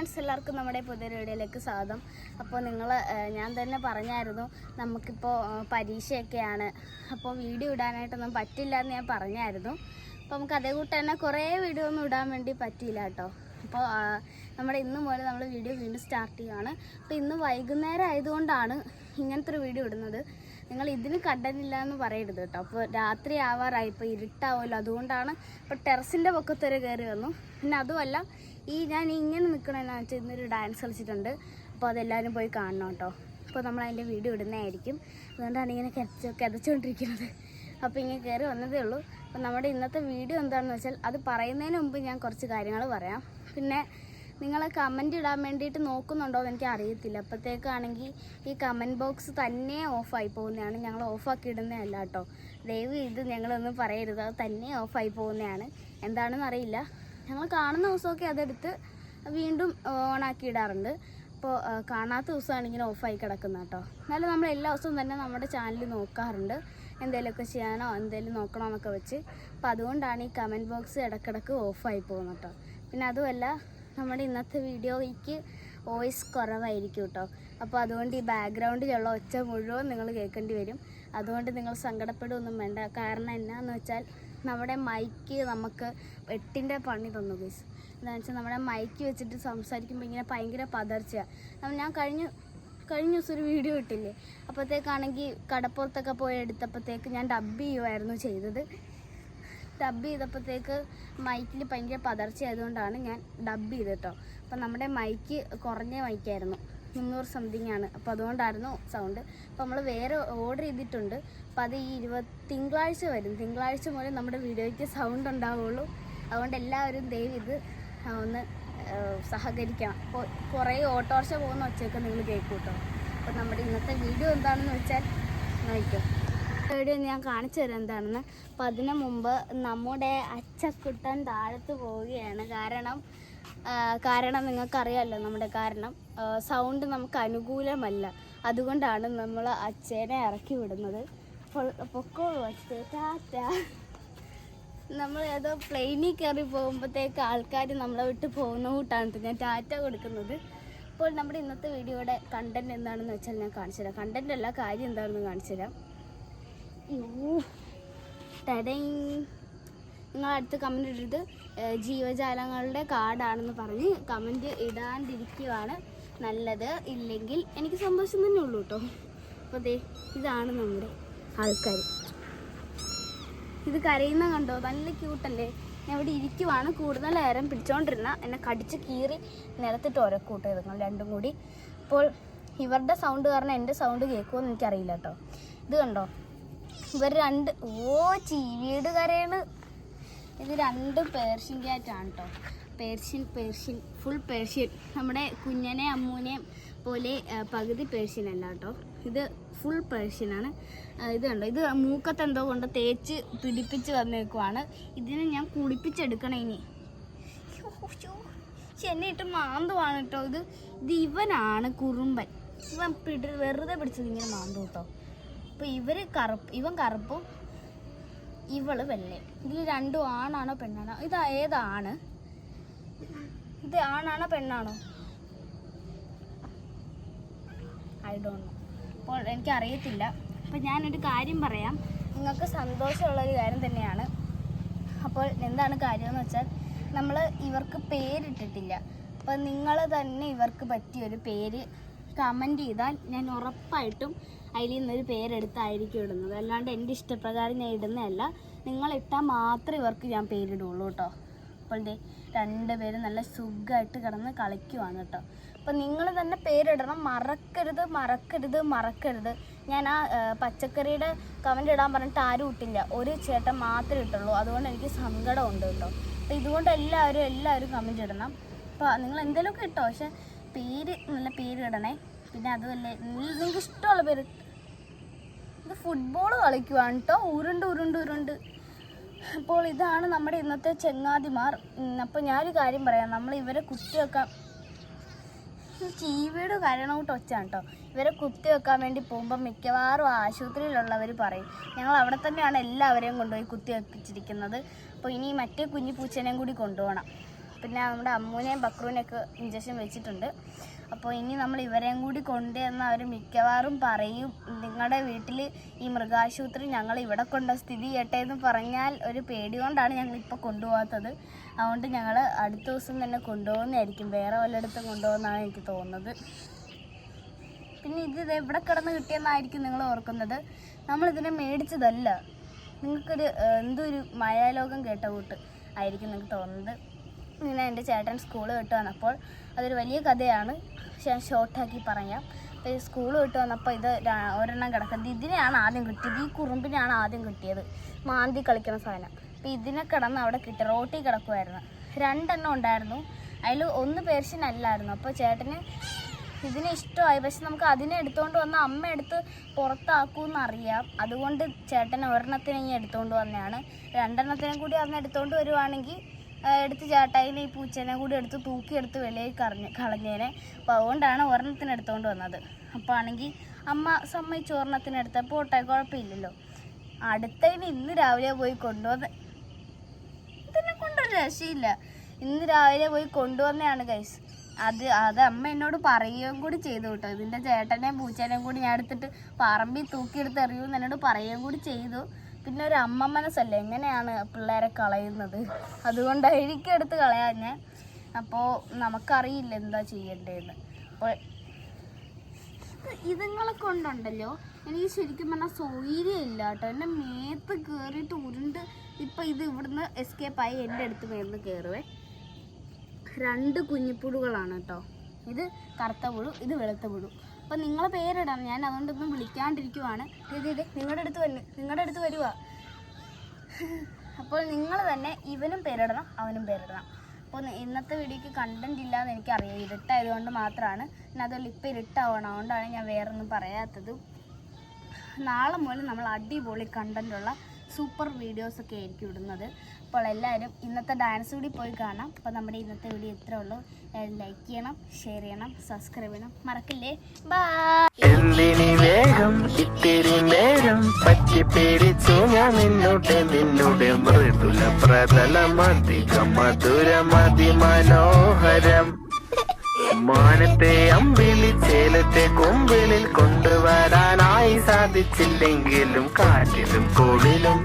Friends, എല്ലാവർക്കും നമ്മുടെ പുതിയൊരു വീഡിയോയിലേക്ക് സ്വാഗതം. അപ്പോൾ ഞാൻ തന്നെ പറഞ്ഞായിരുന്നു നമുക്കിപ്പോൾ പരീക്ഷയൊക്കെയാണ്, അപ്പോൾ വീഡിയോ ഇടാനായിട്ടൊന്നും പറ്റില്ല എന്ന് ഞാൻ പറഞ്ഞായിരുന്നു. അപ്പോൾ നമുക്ക് അതേ കൂട്ട് തന്നെ കുറേ വീഡിയോ ഒന്നും ഇടാൻ വേണ്ടി പറ്റിയില്ല കേട്ടോ. അപ്പോൾ നമ്മുടെ ഇന്ന് മുതൽ നമ്മൾ വീഡിയോ വീണ്ടും സ്റ്റാർട്ട് ചെയ്യുകയാണ്. അപ്പോൾ ഇന്ന് വൈകുന്നേരം ആയതുകൊണ്ടാണ് ഇങ്ങനത്തെ ഒരു വീഡിയോ ഇടുന്നത്. നിങ്ങൾ ഇതിന് കണ്ടനില്ല എന്ന് പറയരുത് കേട്ടോ. അപ്പോൾ രാത്രി ആവാറായി, ഇപ്പോൾ ഇരുട്ടാവുമല്ലോ, അതുകൊണ്ടാണ്. ഇപ്പോൾ ടെറസിൻ്റെ പൊക്കത്തൊരു കയറി വന്നു. പിന്നെ അതുമല്ല, ഞാൻ ഇങ്ങനെ നിൽക്കണമെന്ന് വെച്ചാൽ ഇന്നൊരു ഡാൻസ് കളിച്ചിട്ടുണ്ട്. അപ്പോൾ അതെല്ലാവരും പോയി കാണണം കേട്ടോ. അപ്പോൾ നമ്മൾ അതിൻ്റെ വീഡിയോ ഇടുന്നതായിരിക്കും. അതുകൊണ്ടാണ് ഇങ്ങനെ കിതച്ചുകൊണ്ടിരിക്കുന്നത്. അപ്പോൾ ഇങ്ങനെ കയറി വന്നതേ ഉള്ളൂ. അപ്പോൾ നമ്മുടെ ഇന്നത്തെ വീഡിയോ എന്താണെന്ന് വെച്ചാൽ, അത് പറയുന്നതിന് മുമ്പ് ഞാൻ കുറച്ച് കാര്യങ്ങൾ പറയാം. പിന്നെ നിങ്ങൾ കമൻറ്റ് ഇടാൻ വേണ്ടിയിട്ട് നോക്കുന്നുണ്ടോ എന്ന് എനിക്ക് അറിയത്തില്ല. അപ്പോഴത്തേക്കാണെങ്കിൽ ഈ കമൻറ്റ് ബോക്സ് തന്നെ ഓഫായി പോകുന്നതാണ്. ഞങ്ങൾ ഓഫാക്കി ഇടുന്നതല്ല കേട്ടോ. ദയവ് ഇത് ഞങ്ങളൊന്നും പറയരുത്, അത് തന്നെ ഓഫായി പോകുന്നതാണ്. എന്താണെന്ന് അറിയില്ല. ഞങ്ങൾ കാണുന്ന ദിവസമൊക്കെ അതെടുത്ത് വീണ്ടും ഓണാക്കി ഇടാറുണ്ട്. അപ്പോൾ കാണാത്ത ദിവസമാണ് ഇങ്ങനെ ഓഫായി കിടക്കുന്നത് കേട്ടോ. എന്നാലും നമ്മൾ എല്ലാ ദിവസവും തന്നെ നമ്മുടെ ചാനൽ നോക്കാറുണ്ട്, എന്തെങ്കിലുമൊക്കെ ചെയ്യാനോ എന്തെങ്കിലും നോക്കണോ എന്നൊക്കെ വെച്ച്. അപ്പോൾ അതുകൊണ്ടാണ് ഈ കമൻറ്റ് ബോക്സ് ഇടയ്ക്കിടയ്ക്ക് ഓഫായി പോകുന്നത് കേട്ടോ. പിന്നെ അതുമല്ല, നമ്മുടെ ഇന്നത്തെ വീഡിയോയ്ക്ക് വോയിസ് കുറവായിരിക്കും കേട്ടോ. അപ്പോൾ അതുകൊണ്ട് ഈ ബാക്ക്ഗ്രൗണ്ടിലുള്ള ഒച്ച മുഴുവൻ നിങ്ങൾ കേൾക്കേണ്ടി വരും. അതുകൊണ്ട് നിങ്ങൾ സങ്കടപ്പെടുകയൊന്നും വേണ്ട. കാരണം എന്നാന്ന് വെച്ചാൽ, നമ്മുടെ മൈക്ക് നമുക്ക് 8ൻ്റെ പണി തന്നു ഗൈസ്. എന്താണെന്ന് വെച്ചാൽ, നമ്മുടെ മൈക്ക് വെച്ചിട്ട് സംസാരിക്കുമ്പോൾ ഇങ്ങനെ ഭയങ്കര പതർച്ചയാണ്. ഞാൻ കഴിഞ്ഞ ദിവസം ഒരു വീഡിയോ ഇട്ടില്ലേ, അപ്പോഴത്തേക്കാണെങ്കിൽ കടപ്പുറത്തൊക്കെ പോയി എടുത്തപ്പോഴത്തേക്ക് ഞാൻ ഡബ് ചെയ്യുമായിരുന്നു ചെയ്തത്. ഡബ് ചെയ്തപ്പോഴത്തേക്ക് മൈക്കിൽ ഭയങ്കര പതർച്ചയായതുകൊണ്ടാണ് ഞാൻ ഡബ് ചെയ്തത് കേട്ടോ. അപ്പം നമ്മുടെ മൈക്ക് കുറഞ്ഞ മൈക്കായിരുന്നു, 300 സംതിങ് ആണ്. അപ്പോൾ അതുകൊണ്ടായിരുന്നു സൗണ്ട്. അപ്പോൾ നമ്മൾ വേറെ ഓർഡർ ചെയ്തിട്ടുണ്ട്. അപ്പോൾ അത് ഈ തിങ്കളാഴ്ച വരും. തിങ്കളാഴ്ച മുതൽ നമ്മുടെ വീഡിയോയ്ക്ക് സൗണ്ട് ഉണ്ടാവുള്ളൂ. അതുകൊണ്ട് എല്ലാവരും ദയവ് ഇത് ഒന്ന് സഹകരിക്കണം. അപ്പോൾ കുറേ ഓട്ടോറിക്ഷ പോകുന്ന ഒച്ചയൊക്കെ നിങ്ങൾ കേൾക്കും കേട്ടോ. അപ്പോൾ നമ്മുടെ ഇന്നത്തെ വീഡിയോ എന്താണെന്ന് വെച്ചാൽ നോക്കാം. വീഡിയോ ഞാൻ കാണിച്ചു തരാം എന്താണെന്ന്. അപ്പോൾ അതിന് മുമ്പ് നമ്മുടെ അച്ചക്കുട്ടൻ താഴത്ത് പോവുകയാണ്. കാരണം നിങ്ങൾക്കറിയാമല്ലോ, നമ്മുടെ സൗണ്ട് നമുക്ക് അനുകൂലമല്ല. അതുകൊണ്ടാണ് നമ്മൾ അച്ഛനെ ഇറക്കി വിടുന്നത്. പൊക്കോളൂ അച്ഛേ, ടാറ്റ. നമ്മൾ ഏതോ പ്ലെയിനിൽ കയറി പോകുമ്പോഴത്തേക്ക് ആൾക്കാർ നമ്മളെ വിട്ട് പോകുന്ന കൂട്ടാണ് ഞാൻ ടാറ്റ കൊടുക്കുന്നത്. അപ്പോൾ നമ്മുടെ ഇന്നത്തെ വീഡിയോയുടെ കണ്ടൻറ് എന്താണെന്ന് വെച്ചാൽ ഞാൻ കാണിച്ചു തരാം. കണ്ടൻറ് അല്ല, കാര്യം എന്താണെന്ന് കാണിച്ചു തരാം. നിങ്ങൾ അടുത്ത് കമൻറ്റ് ഇടരുത്. ജീവജാലങ്ങളുടെ കാർഡാണെന്ന് പറഞ്ഞ് കമൻറ്റ് ഇടാണ്ടിരിക്കുവാണ് നല്ലത്. ഇല്ലെങ്കിൽ എനിക്ക് സന്തോഷം തന്നെ ഉള്ളൂ കേട്ടോ. അപ്പോൾ ഇതാണ് നമ്മുടെ ആൾക്കാർ. ഇത് കരയുന്ന കണ്ടോ, നല്ല ക്യൂട്ടല്ലേ. ഞാൻ ഇവിടെ ഇരിക്കുവാണ്. കൂടുതൽ നേരം പിടിച്ചോണ്ടിരുന്ന എന്നെ കടിച്ച് കീറി നിലത്തിട്ട് ഒരക്കൂട്ട് ഇതുങ്ങൾ രണ്ടും കൂടി. അപ്പോൾ ഇവരുടെ സൗണ്ട് കാരണം എൻ്റെ സൗണ്ട് കേൾക്കുമെന്ന് എനിക്കറിയില്ല കേട്ടോ. ഇത് കണ്ടോ, ഇവർ ചീവീട് കരയാണ്. ഇത് 2 പേർഷ്യൻ ക്യാറ്റാണ് കേട്ടോ. Persian full Persian. നമ്മുടെ കുഞ്ഞനെ അമ്മൂനെയും പോലെ പകുതി പേർഷ്യൻ അല്ല കേട്ടോ. ഇത് ഫുൾ പേർഷ്യനാണ്. ഇത് കണ്ടോ, ഇത് മൂക്കത്തെന്തോ കൊണ്ട് തേച്ച് പിടിപ്പിച്ച് വന്നേക്കുവാണ്. ഇതിനെ ഞാൻ കുളിപ്പിച്ചെടുക്കണം ഇനി. ചെന്നിട്ട് മാന്തുവാണ് കേട്ടോ. ഇത് ഇവനാണ് കുറുമ്പൻ. ഇവൻ വെറുതെ പിടിച്ചത് ഇങ്ങനെ മാന്തു കേട്ടോ. അപ്പോൾ ഇവൻ കറുപ്പും ഇവള് വെള്ളയും. ഇതിൽ 2 ആണാണോ പെണ്ണാണോ? ഇത് ഏതാണ്? ഇത് ആണാണോ പെണ്ണാണോ? I don't know. അപ്പോൾ എനിക്കറിയത്തില്ല. അപ്പോൾ ഞാനൊരു കാര്യം പറയാം, നിങ്ങൾക്ക് സന്തോഷമുള്ളൊരു കാര്യം തന്നെയാണ്. അപ്പോൾ എന്താണ് കാര്യമെന്ന് വെച്ചാൽ, നമ്മൾ ഇവർക്ക് പേരിട്ടിട്ടില്ല. അപ്പോൾ നിങ്ങൾ തന്നെ ഇവർക്ക് പറ്റിയൊരു പേര് കമൻറ്റ് ചെയ്താൽ ഞാൻ ഉറപ്പായിട്ടും അതിൽ നിന്നൊരു പേരെടുത്തായിരിക്കും ഇടുന്നത്. അല്ലാണ്ട് എൻ്റെ ഇഷ്ടപ്രകാരം ഞാൻ ഇടുന്നതല്ല. നിങ്ങളിട്ടാൽ മാത്രമേ ഇവർക്ക് ഞാൻ പേരിടുള്ളൂ കേട്ടോ. അപ്പോൾ 2 പേരും നല്ല സുഖമായിട്ട് കിടന്ന് കളിക്കുവാണ് കേട്ടോ. അപ്പോൾ നിങ്ങൾ തന്നെ പേരിടണം. മറക്കരുത്. ഞാൻ ആ പച്ചക്കറിയുടെ കമൻറ്റ് ഇടാൻ പറഞ്ഞിട്ട് ആരും ഇട്ടില്ല. ഒരു ചേട്ടൻ മാത്രമേ ഇട്ടുള്ളൂ. അതുകൊണ്ട് എനിക്ക് സങ്കടമുണ്ട് കേട്ടോ. അപ്പോൾ ഇതുകൊണ്ട് എല്ലാവരും കമൻറ്റ് ഇടണം. അപ്പോൾ നിങ്ങൾ എന്തെങ്കിലുമൊക്കെ ഇട്ടോ, പക്ഷേ നല്ല പേര് ഇടണേ. പിന്നെ അതുമല്ലേ, നിങ്ങൾക്ക് ഇഷ്ടമുള്ള പേര്. ഇത് ഫുട്ബോൾ കളിക്കുവാണ് കേട്ടോ, ഉരുണ്ട്. അപ്പോൾ ഇതാണ് നമ്മുടെ ഇന്നത്തെ ചങ്ങാതിമാർ. അപ്പോൾ ഞാനൊരു കാര്യം പറയാം, നമ്മൾ ഇവരെ കുത്തിവെക്കാൻ ചീവീട് കരണോട്ട് ഒച്ചാണ് കേട്ടോ. ഇവരെ കുത്തിവെക്കാൻ വേണ്ടി പോകുമ്പോൾ മിക്കവാറും ആശുപത്രിയിലുള്ളവർ പറയും, ഞങ്ങൾ അവിടെ തന്നെയാണ് എല്ലാവരെയും കൊണ്ടുപോയി കുത്തിവെപ്പിച്ചിരിക്കുന്നത്. അപ്പോൾ ഇനി മറ്റേ കുഞ്ഞു പൂച്ചേനെയും കൂടി കൊണ്ടുപോകണം. പിന്നെ നമ്മുടെ അമ്മൂനെയും ബക്രൂനെയൊക്കെ ഇഞ്ചക്ഷൻ വെച്ചിട്ടുണ്ട്. അപ്പോൾ ഇനി നമ്മൾ ഇവരെയും കൂടി കൊണ്ടുവന്ന് അവർ മിക്കവാറും പറയും നിങ്ങളുടെ വീട്ടിൽ ഈ മൃഗാശുപത്രി ഞങ്ങൾ ഇവിടെ കൊണ്ട സ്ഥിതി ചെയ്യട്ടെ എന്ന് പറഞ്ഞാൽ ഒരു പേടി കൊണ്ടാണ് ഞങ്ങളിപ്പോൾ കൊണ്ടുപോകാത്തത്. അതുകൊണ്ട് ഞങ്ങൾ അടുത്ത ദിവസം തന്നെ കൊണ്ടുപോകുന്നതായിരിക്കും, വേറെ വല്ലയിടത്തും കൊണ്ടുപോകുന്നതാണ് എനിക്ക് തോന്നുന്നത്. പിന്നെ ഇത് എവിടെ കിടന്ന് കിട്ടിയെന്നായിരിക്കും നിങ്ങൾ ഓർക്കുന്നത്. നമ്മളിതിനെ മേടിച്ചതല്ല. നിങ്ങൾക്കൊരു എന്തൊരു മായാലോകം കേട്ട കൂട്ട് ആയിരിക്കും നിങ്ങൾക്ക് തോന്നുന്നത്. ഇങ്ങനെ എൻ്റെ ചേട്ടൻ സ്കൂള് വിട്ട് വന്നപ്പോൾ അതൊരു വലിയ കഥയാണ്, ഞാൻ ഷോർട്ടാക്കി പറയാം. അപ്പോൾ സ്കൂൾ വിട്ട് വന്നപ്പോൾ ഇത് ഒരെണ്ണം കിടക്കുന്നത്, ഇതിനെയാണ് ആദ്യം കിട്ടിയത്, ഈ കുറുമ്പിനെയാണ് ആദ്യം കിട്ടിയത്, മാന്തി കളിക്കുന്ന സാധനം. അപ്പോൾ ഇതിനെ കിടന്ന് അവിടെ കിട്ടി, റോട്ടിൽ കിടക്കുമായിരുന്നു. 2 എണ്ണം ഉണ്ടായിരുന്നു, അതിൽ 1 പേർഷ്യനല്ലായിരുന്നു. അപ്പോൾ ചേട്ടന് ഇതിനെ ഇഷ്ടമായി, പക്ഷെ നമുക്ക് അതിനെ എടുത്തുകൊണ്ട് വന്ന അമ്മ എടുത്ത് പുറത്താക്കുമെന്നറിയാം. അതുകൊണ്ട് ചേട്ടൻ ഒരെണ്ണത്തിനെ ഇങ്ങനെ എടുത്തുകൊണ്ട് വന്നതാണ്. 2 എണ്ണത്തിനും കൂടി അന്ന് എടുത്തുകൊണ്ട് വരുവാണെങ്കിൽ എടുത്ത് ചേട്ടായിനെ ഈ പൂച്ചേനെ കൂടി എടുത്ത് തൂക്കിയെടുത്ത് വെളിയിൽ കളഞ്ഞേനെ. അപ്പോൾ അതുകൊണ്ടാണ് ഒരെണ്ണത്തിന് എടുത്തുകൊണ്ട് വന്നത്. അപ്പോൾ ആണെങ്കിൽ അമ്മ സമ്മതിച്ച് ഒരെണ്ണത്തിന് എടുത്തപ്പോൾ ഓട്ടെ, കുഴപ്പമില്ലല്ലോ. അടുത്തതിന് ഇന്ന് രാവിലെ പോയി കൊണ്ടുവന്ന്, ഇതിനെ കൊണ്ടൊരു രക്ഷയില്ല, ഇന്ന് രാവിലെ പോയി കൊണ്ടുവന്നതാണ് ഗൈസ്. അത് അമ്മ എന്നോട് പറയുകയും കൂടി ചെയ്തു കേട്ടോ. ഇതിൻ്റെ ചേട്ടനെയും പൂച്ചേനെയും കൂടി ഞാൻ എടുത്തിട്ട് പറമ്പിൽ തൂക്കിയെടുത്ത് എറിയുമെന്ന് എന്നോട് പറയുകയും കൂടി ചെയ്തു. പിന്നെ ഒരു അമ്മ മനസ്സല്ലേ, എങ്ങനെയാണ് പിള്ളേരെ കളയുന്നത്, അതുകൊണ്ടായിരിക്കും എടുത്ത് കളയാൻ ഞാൻ. അപ്പോൾ നമുക്കറിയില്ല എന്താ ചെയ്യേണ്ടതെന്ന്. അപ്പോൾ ഇതുങ്ങളെ കൊണ്ടുണ്ടല്ലോ എനിക്ക് ശരിക്കും പറഞ്ഞാൽ സൗകര്യമില്ല കേട്ടോ. എൻ്റെ മേത്ത് കയറിയിട്ട് ഉരുണ്ട് ഇപ്പം ഇത് ഇവിടുന്ന് എസ്കേപ്പായി എൻ്റെ അടുത്ത് മേന്ന് കയറുവേ. 2 കുഞ്ഞിപ്പുഴുകളാണ് കേട്ടോ. ഇത് കറുത്ത പുഴു, ഇത് വെളുത്ത പുഴു. അപ്പോൾ നിങ്ങളെ പേരിടണം, ഞാൻ അതുകൊണ്ടൊന്നും വിളിക്കാണ്ടിരിക്കുവാണ്. ഇത് നിങ്ങളുടെ അടുത്ത് വരുവാ. അപ്പോൾ നിങ്ങൾ തന്നെ ഇവനും പേരിടണം, അവനും പേരിടണം. അപ്പോൾ ഇന്നത്തെ വീഡിയോക്ക് കണ്ടന്റ് ഇല്ലയെന്ന് എനിക്കറിയാം, ഇരുട്ടായതുകൊണ്ട് മാത്രമാണ്. പിന്നെ അതുപോലെ ഇപ്പോൾ ഇരുട്ടാവണം, അതുകൊണ്ടാണ് ഞാൻ വേറൊന്നും പറയാത്തത്. നാളെ മുതൽ നമ്മൾ അടിപൊളി കണ്ടന്റുള്ള സൂപ്പർ വീഡിയോസൊക്കെ ആയിരിക്കും ഇടുന്നത്. അപ്പോൾ എല്ലാവരും ഇന്നത്തെ ഡാൻസ് കൂടി പോയി കാണാം. അപ്പോൾ നമ്മുടെ ഇന്നത്തെ വീഡിയോ ഇത്രേ ഉള്ളൂ. ലൈക്ക് ചെയ്യണം, ഷെയർ ചെയ്യണം, സബ്സ്ക്രൈബ് ചെയ്യണം, മറക്കില്ലേ. എന്തിനി വേഗം ഇത്തിരി നേരം പറ്റി പേടിച്ചു ഞാൻ നിന്നോട് മൃദുല പ്രതലമധികം മധുരമതി മനോഹരം. മാനത്തെ അമ്പിളി ചേലത്തെ കൊമ്പിളിൽ കൊണ്ടുവരാനായി സാധിച്ചില്ലെങ്കിലും കാറ്റിലും കോളിലും